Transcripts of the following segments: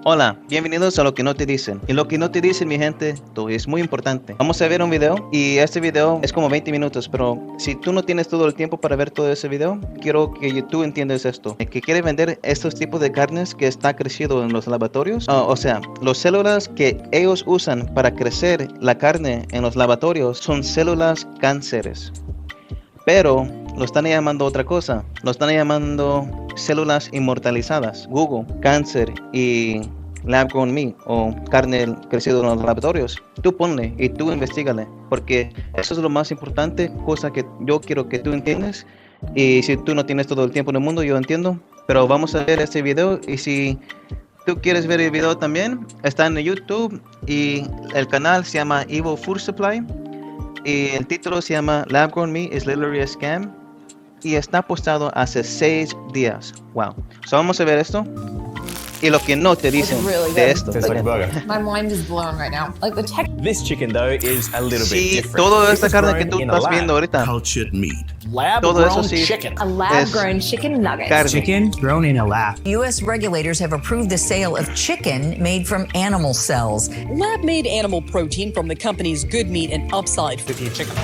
Hola, bienvenidos a Lo que no te dicen. Y lo que no te dicen, mi gente, esto es muy importante. Vamos a ver un video y este video es como 20 minutos, pero si tú no tienes todo el tiempo para ver todo ese video, quiero que tú entiendas esto. Que quiere vender estos tipos de carnes que está crecido en los laboratorios. O sea, las células que ellos usan para crecer la carne en los laboratorios son células cánceres. Pero lo están llamando otra cosa. Lo están llamando células inmortalizadas. Google, cáncer y lab grown meat o carne crecida en los laboratorios. Tú ponle y tú investigale. Porque eso es lo más importante, cosa que yo quiero que tú entiendas. Y si tú no tienes todo el tiempo en el mundo, yo entiendo. Pero vamos a ver este video y si tú quieres ver el video también, está en YouTube y el canal se llama Evil Food Supply. Y el título se llama Lab Grown Meat is Literally a Scam. Y está postado hace 6 días. Wow. So vamos a ver esto. Y lo que no te dicen de esto. My mind is blown right now. Like the tech. This chicken though is a little bit Sí, different. toda This esta is carne que grown tú in a estás lab. viendo ahorita. Cultured meat. Todo eso Lab-grown sí chicken. A lab-grown chicken nugget. carne. Chicken grown in a lab. U.S. regulators have approved the sale of chicken made from animal cells. Lab-made animal protein from the company's Good Meat and Upside Food chicken.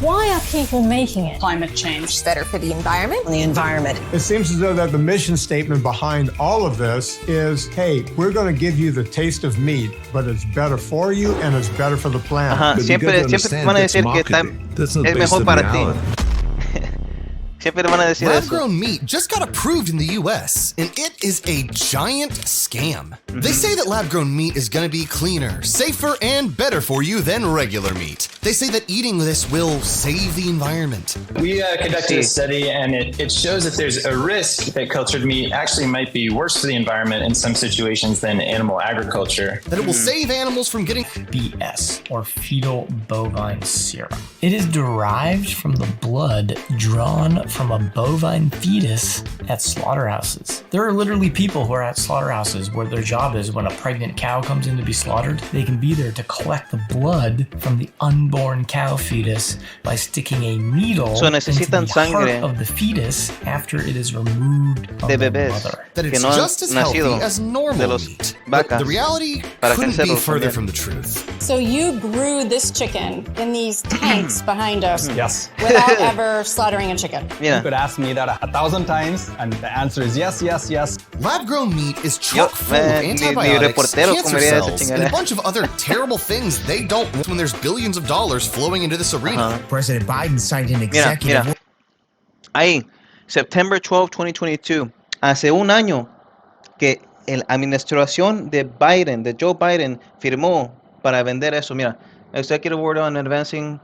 Why are people making it? Climate change. Better for the environment. The environment. It seems as though that the mission statement behind all of this is, hey, we're going to give you the taste of meat, but it's better for you and it's better for the planet. Ajá, But you siempre gotta te van a understand decir que marketing. That's not es based mejor on para ti. reality. Siempre te van a decir eso. Lab-grown meat just got approved in the US, and it is a giant scam. They say that lab-grown meat is going to be cleaner, safer, and better for you than regular meat. They say that eating this will save the environment. We conducted a study, and it shows that there's a risk that cultured meat actually might be worse for the environment in some situations than animal agriculture. That it will save animals from getting BS, or fetal bovine serum. It is derived from the blood drawn from a bovine fetus at slaughterhouses. There are literally people who are at slaughterhouses where their job is when a pregnant cow comes in to be slaughtered, they can be there to collect the blood from the unborn cow fetus by sticking a needle So into necesitan the sangre heart of the fetus after it is removed from de the bebés mother. that que it's no han just as healthy nacido as de normal los meat. But vacas the reality para couldn't be crecerlos further también. from the truth. So you grew this chicken in these tanks behind us Yes. without ever slaughtering a chicken. You Mira, could ask me that 1,000 times, and the answer is yes, yes, yes. Lab-grown meat is chock full of mi antibiotics, reportero cancer comería esa cells, and chingadera. a bunch of other terrible things they don't want when there's billions of dollars flowing into this arena. President Biden signed an mira, executive mira. Ahí, September 12, 2022. Hace un año que la administración de Biden, de Joe Biden, firmó para vender eso. Mira, Executive Order on Advancing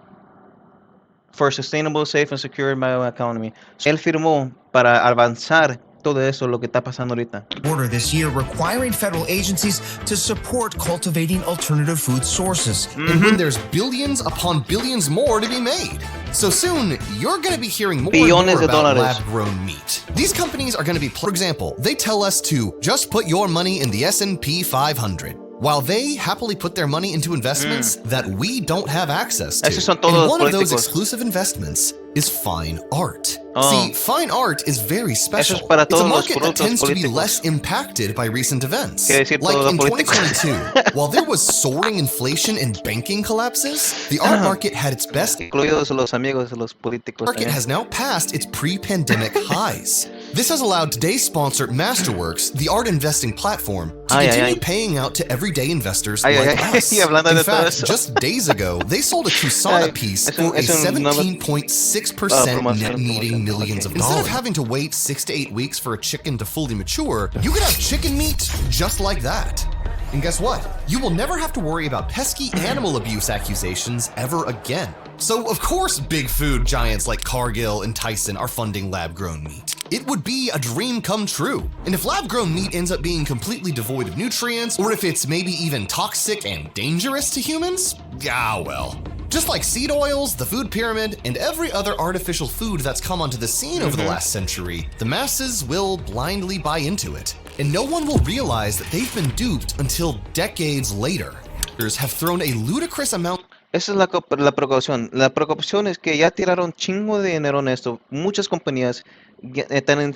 for Sustainable, Safe and Secure Bioeconomy. Él firmó para avanzar todo eso, lo que está pasando ahorita. order this year requiring federal agencies to support cultivating alternative food sources. And when there's billions upon billions more to be made. So soon, you're going to be hearing more Billones and more de about dólares. lab-grown meat. These companies are going to be, for example, they tell us to just put your money in the S&P 500. While they happily put their money into investments that we don't have access to. Esos son todos And los one of those políticos. exclusive investments is fine art. Oh. See, fine art is very special. Eso es para It's a todos los market that productos tends to be políticos. less impacted by recent events. Quiere decir Like todos in los políticos. 2022, while there was soaring inflation and banking collapses, the art market had its best Incluidos los amigos de los políticos. market también. has now passed its pre-pandemic highs. This has allowed today's sponsor, Masterworks, the art investing platform, to Ay, ay, continue ay. paying out to everyday investors Ay, like ay, ay. us. Y hablando In de todo fact, eso. just days ago, they sold a Kusana Ay, piece es un- for a es un nuevo- 17.6% promoción, net needing promoción. millions of Okay. dollars. Instead of having to wait 6 to 8 weeks for a chicken to fully mature, you could have chicken meat just like that. And guess what? You will never have to worry about pesky animal abuse accusations ever again. So, of course, big food giants like Cargill and Tyson are funding lab-grown meat. It would be a dream come true. And if lab-grown meat ends up being completely devoid of nutrients, or if it's maybe even toxic and dangerous to humans, well. Just like seed oils, the food pyramid, and every other artificial food that's come onto the scene over the last century, the masses will blindly buy into it. And no one will realize that they've been duped until decades later. Others have thrown a ludicrous amount. Esa es la preocupación. La preocupación es que ya tiraron chingo de dinero en esto. Muchas compañías ya están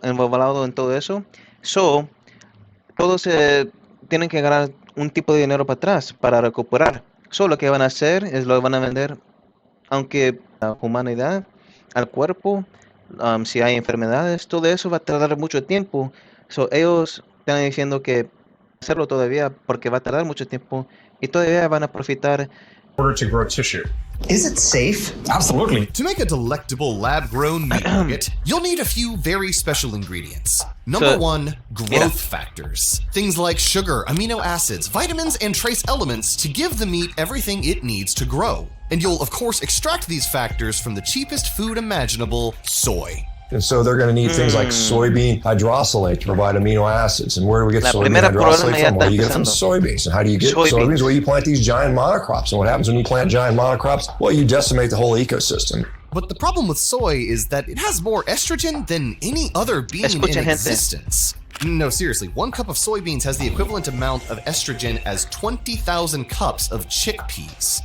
involucradas en todo eso. So, todos tienen que ganar un tipo de dinero para atrás para recuperar. Solo lo que van a hacer es lo van a vender, aunque la humanidad, al cuerpo, si hay enfermedades, todo eso va a tardar mucho tiempo. So, ellos están diciendo que hacerlo todavía porque va a tardar mucho tiempo y todavía van a profitar. In order to grow tissue. Is it safe? Absolutely. To make a delectable lab-grown meat nugget, you'll need a few very special ingredients. Number one, growth factors. Things like sugar, amino acids, vitamins, and trace elements to give the meat everything it needs to grow. And you'll, of course, extract these factors from the cheapest food imaginable, soy. And so they're going to need things like soybean hydrosylate to provide amino acids. And where do we get soybean hydrosylate from? Well, you get it from soybeans. And how do you get soybeans? Well, you plant these giant monocrops. And what happens when you plant giant monocrops? Well, you decimate the whole ecosystem. But the problem with soy is that it has more estrogen than any other bean in existence. No, seriously, 1 cup of soybeans has the equivalent amount of estrogen as 20,000 cups of chickpeas.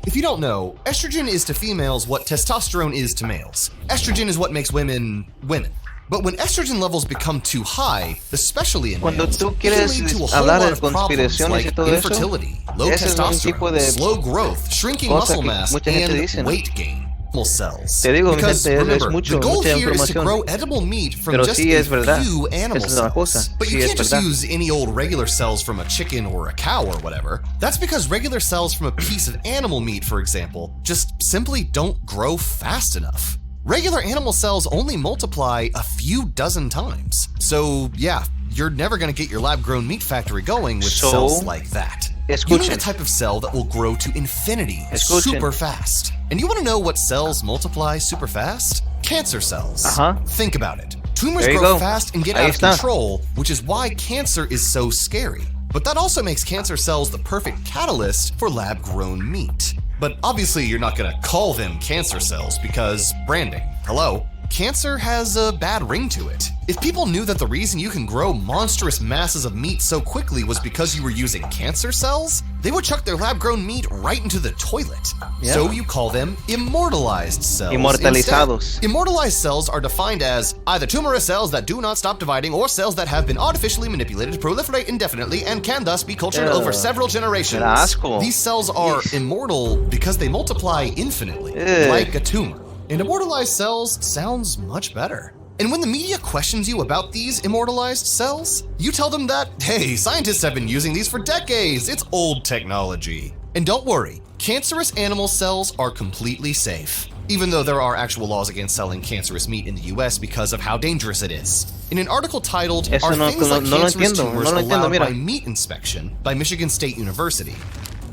If you don't know, estrogen is to females what testosterone is to males. Estrogen is what makes women women. But when estrogen levels become too high, especially in males, it can lead to a whole lot of problems like infertility, low testosterone, slow growth, shrinking muscle mass, and weight gain. Cells. Because remember, the goal here is to grow edible meat from just a few animal cells. But you can't just use any old regular cells from a chicken or a cow or whatever. That's because regular cells from a piece of animal meat, for example, just simply don't grow fast enough. Regular animal cells only multiply a few dozen times. So yeah, you're never going to get your lab-grown meat factory going with cells like that. You need a type of cell that will grow to infinity super fast. And you want to know what cells multiply super fast? Cancer cells. Think about it. Tumors grow fast and get out of control, which is why cancer is so scary. But that also makes cancer cells the perfect catalyst for lab-grown meat. But obviously you're not going to call them cancer cells because branding. Hello? Cancer has a bad ring to it. If people knew that the reason you can grow monstrous masses of meat so quickly was because you were using cancer cells, they would chuck their lab-grown meat right into the toilet. So you call them immortalized cells. Inmortalizados. Immortalized cells are defined as either tumorous cells that do not stop dividing or cells that have been artificially manipulated to proliferate indefinitely and can thus be cultured over several generations. These cells are immortal because they multiply infinitely, like a tumor. And immortalized cells sounds much better. And when the media questions you about these immortalized cells, you tell them that, hey, scientists have been using these for decades, it's old technology. And don't worry, cancerous animal cells are completely safe, even though there are actual laws against selling cancerous meat in the US because of how dangerous it is. In an article titled, Are Things Like Cancerous Tumors Allowed by Meat Inspection by Michigan State University,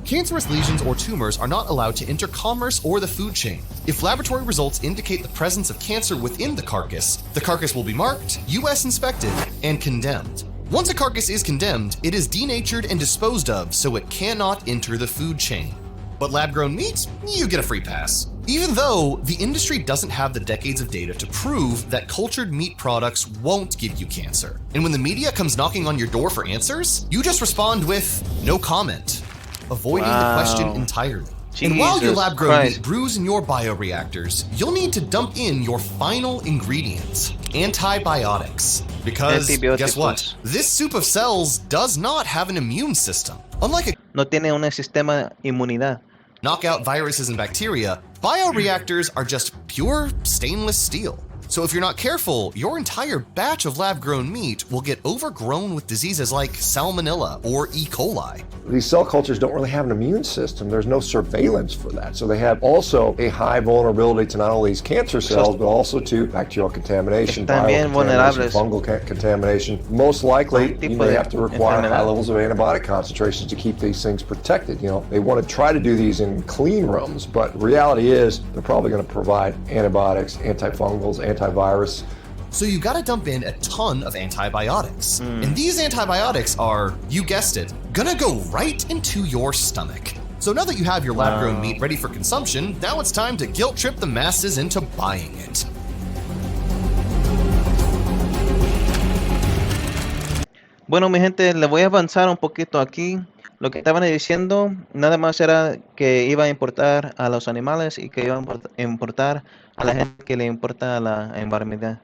cancerous lesions or tumors are not allowed to enter commerce or the food chain. If laboratory results indicate the presence of cancer within the carcass will be marked, US inspected, and condemned. Once a carcass is condemned, it is denatured and disposed of, so it cannot enter the food chain. But lab-grown meat, you get a free pass. Even though the industry doesn't have the decades of data to prove that cultured meat products won't give you cancer. And when the media comes knocking on your door for answers, you just respond with, no comment, avoiding the question entirely. And while your lab-grown meat brews in your bioreactors, you'll need to dump in your final ingredient, antibiotics. Because, guess what? This soup of cells does not have an immune system. Unlike a no tiene un sistema inmunidad. Knock out viruses and bacteria, bioreactors are just pure stainless steel. So if you're not careful, your entire batch of lab-grown meat will get overgrown with diseases like salmonella or E. coli. These cell cultures don't really have an immune system. There's no surveillance for that. So they have also a high vulnerability to not only these cancer cells, but also to bacterial contamination, fungal contamination. Most likely, you may have to require high levels of antibiotic concentrations to keep these things protected. You know, they want to try to do these in clean rooms, but reality is they're probably going to provide antibiotics, antifungals, antivirus. So you gotta dump in a ton of antibiotics. And these antibiotics are, you guessed it, gonna go right into your stomach. So now that you have your lab-grown meat ready for consumption, now it's time to guilt trip the masses into buying it. Bueno, mi gente, le voy a avanzar un poquito aquí. Lo que estaban diciendo, nada más era que iba a importar a los animales y que iba a importar a la gente que le importa la enfermedad.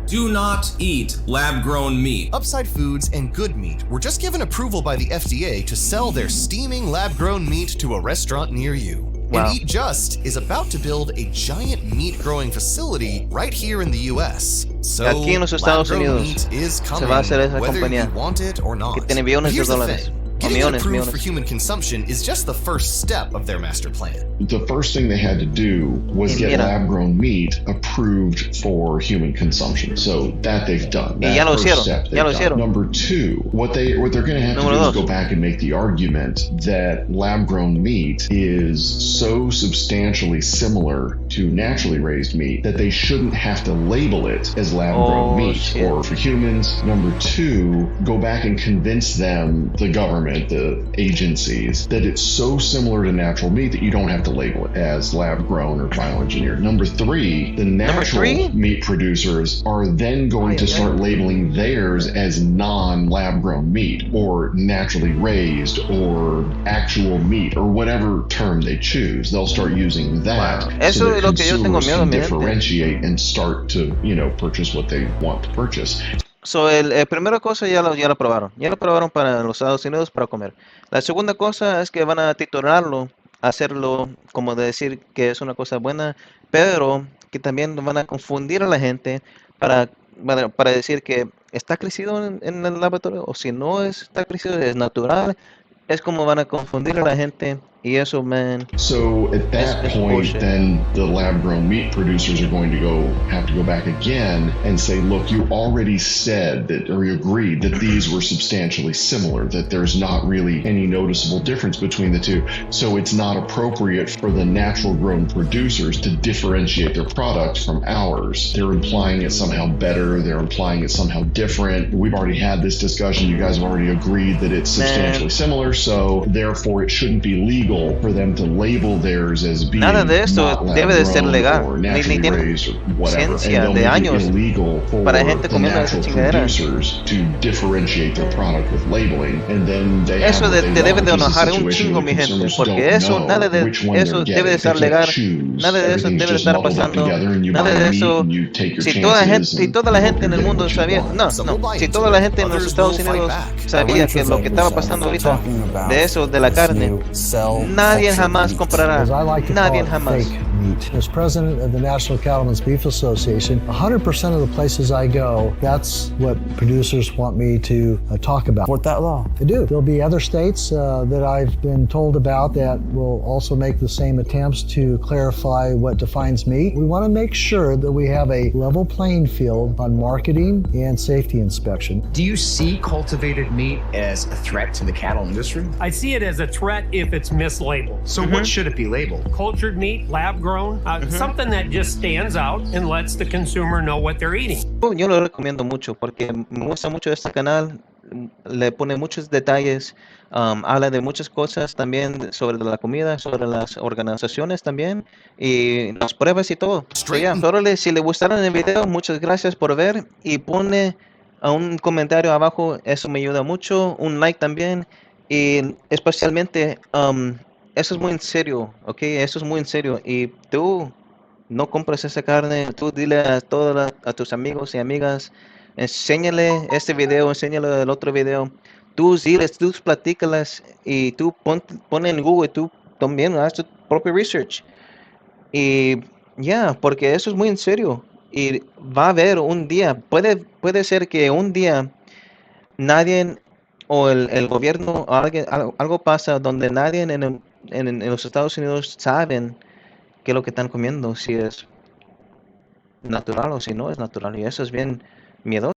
Do not eat lab-grown meat. Upside Foods and Good Meat were just given approval by the FDA to sell their steaming lab-grown meat to a restaurant near you. Wow. And Eat Just is about to build a giant meat-growing facility right here in the U.S. So, aquí en los Estados lab-grown Unidos meat is coming, se va a hacer esa whether compañía you want it or not. que tiene billones Here's de the dólares. thing. Getting it Millones, approved millones. for human consumption is just the first step of their master plan. The first thing they had to do was get lab-grown meat approved for human consumption. So that they've done. That first step they've done. Number two, what they're going to have to do is go back and make the argument that lab-grown meat is so substantially similar to naturally raised meat that they shouldn't have to label it as lab-grown meat or for humans. Number two, go back and convince them, the government, the agencies, that it's so similar to natural meat that you don't have to label it as lab-grown or bioengineered. Number three, the natural meat producers are then going to start labeling theirs as non-lab-grown meat or naturally raised or actual meat or whatever term they choose. They'll start using that so that consumers can differentiate and start to, purchase what they want to purchase. So, primera cosa ya lo probaron para los Estados Unidos para comer. La segunda cosa es que van a titularlo, hacerlo como de decir que es una cosa buena, pero que también van a confundir a la gente para decir que está crecido en el laboratorio o si no está crecido es natural. Es como van a confundir a la gente y eso, man. So at that point, then the lab-grown meat producers are going to have to go back again and say, look, you already said that, or you agreed that these were substantially similar, that there's not really any noticeable difference between the two. So it's not appropriate for the natural-grown producers to differentiate their product from ours. They're implying it's somehow better. They're implying it's somehow different. We've already had this discussion. You guys have already agreed that it's substantially similar. So therefore, it shouldn't be legal for them to label theirs as being nada de eso debe de ser legal, or ni naturally tiene raised or whatever. And ciencia they'll de make años it illegal for para gente the comiendo esa natural chingadera. producers to differentiate their product with labeling, and then they Eso have what te they debe want, de which is a enojar un situation chingo, where mi gente, consumers porque don't eso, know nada de which one eso they're debe getting. de They ser can't legal, choose. nada de eso Everything's debe de just estar muddled up pasando, together, and you nada buy de meat eso. and you take your Si chances toda la and gente en el you're mundo getting what you sabía, want. si toda la gente en los Estados Unidos sabía que lo que estaba pasando ahorita de eso, de la carne, nadie jamás comprará, nadie jamás. As president of the National Cattlemen's Beef Association, 100% of the places I go, that's what producers want me to talk about. Support that law? I do. There'll be other states that I've been told about that will also make the same attempts to clarify what defines meat. We want to make sure that we have a level playing field on marketing and safety inspection. Do you see cultivated meat as a threat to the cattle industry? I see it as a threat if it's mislabeled. So what should it be labeled? Cultured meat, lab-grown, something that just stands out and lets the consumer know what they're eating. Yo lo recomiendo mucho porque me gusta mucho este canal, le pone muchos detalles, habla de muchas cosas también sobre la comida, sobre las organizaciones también y las pruebas y todo. Órale, si le gustaron el video, muchas gracias por ver y pone un comentario abajo, eso me ayuda mucho, un like también y especialmente eso es muy en serio, ¿ok? Eso es muy en serio y tú no compres esa carne, tú dile a todos a tus amigos y amigas, enséñale este video, enséñale el otro video, tú diles, tú platícalas y tú pon en Google, tú también haz tu propio research y porque eso es muy en serio y va a haber un día, puede ser que un día nadie o el gobierno o algo pasa donde nadie en los Estados Unidos saben qué es lo que están comiendo, si es natural o si no es natural y eso es bien miedoso.